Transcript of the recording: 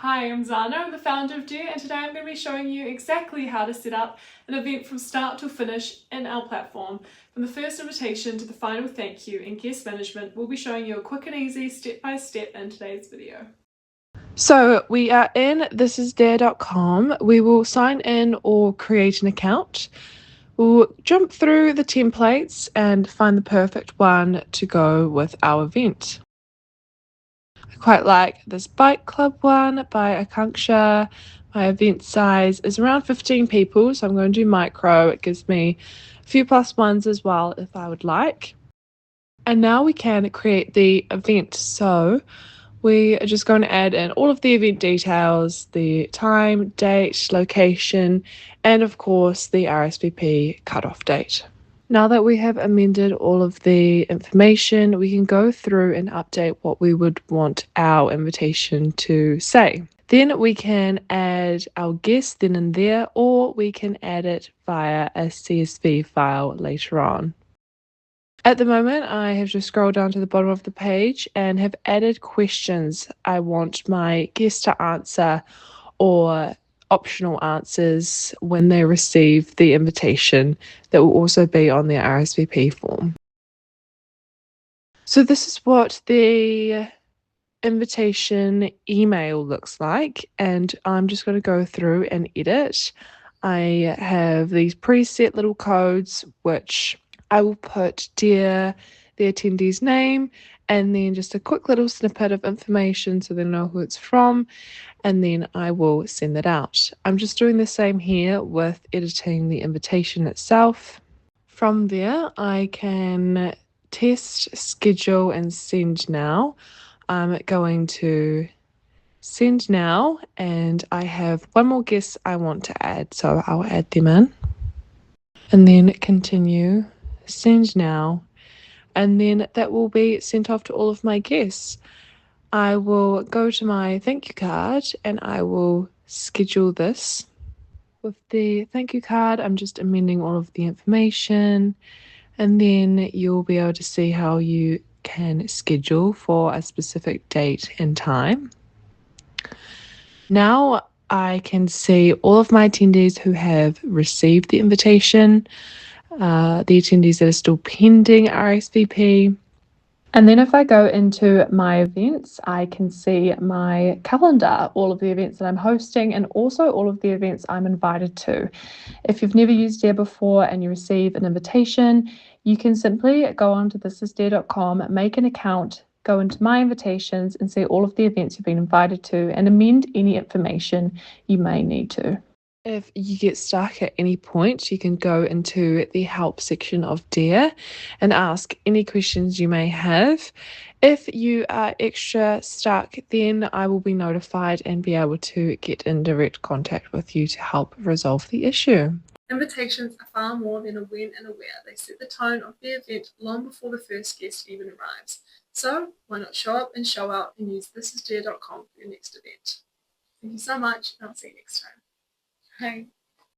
Hi, I'm Zana, I'm the founder of Dear, and today I'm going to be showing you exactly how to set up an event from start to finish in our platform. From the first invitation to the final thank you and guest management, we'll be showing you a quick and easy step-by-step in today's video. So we are in thisisdare.com. We will sign in or create an account. We'll jump through the templates and find the perfect one to go with our event. I quite like this bike club one by Akanksha. My event size is around 15 people, so I'm going to do micro. It gives me a few plus ones as well if I would like. And now we can create the event. So we are just going to add in all of the event details, the time, date, location, and of course the RSVP cutoff date. Now that we have amended all of the information, we can go through and update what we would want our invitation to say. Then we can add our guest then and there, or we can add it via a CSV file later on. At the moment, I have just scrolled down to the bottom of the page and have added questions I want my guests to answer or optional answers when they receive the invitation that will also be on their RSVP form. So this is what the invitation email looks like, and I'm just going to go through and edit. I have these preset little codes which I will put dear the attendee's name and then just a quick little snippet of information so they know who it's from, and then I will send that out. I'm just doing the same here with editing the invitation itself. From there, I can test, schedule, and send now. I'm going to send now, and I have one more guest I want to add, so I'll add them in. And then continue, send now, and then that will be sent off to all of my guests. I will go to my thank you card and I will schedule this. With the thank you card, I'm just amending all of the information, and then you'll be able to see how you can schedule for a specific date and time. Now I can see all of my attendees who have received the invitation, the attendees that are still pending RSVP. And then if I go into my events, I can see my calendar, all of the events that I'm hosting, and also all of the events I'm invited to. If you've never used Dare before and you receive an invitation, you can simply go onto thisisdare.com, make an account, go into my invitations and see all of the events you've been invited to and amend any information you may need to. If you get stuck at any point, you can go into the help section of Dare and ask any questions you may have. If you are extra stuck, then I will be notified and be able to get in direct contact with you to help resolve the issue. Invitations are far more than a when and a where. They set the tone of the event long before the first guest even arrives. So why not show up and show out and use thisisdare.com for your next event. Thank you so much, and I'll see you next time. Bye.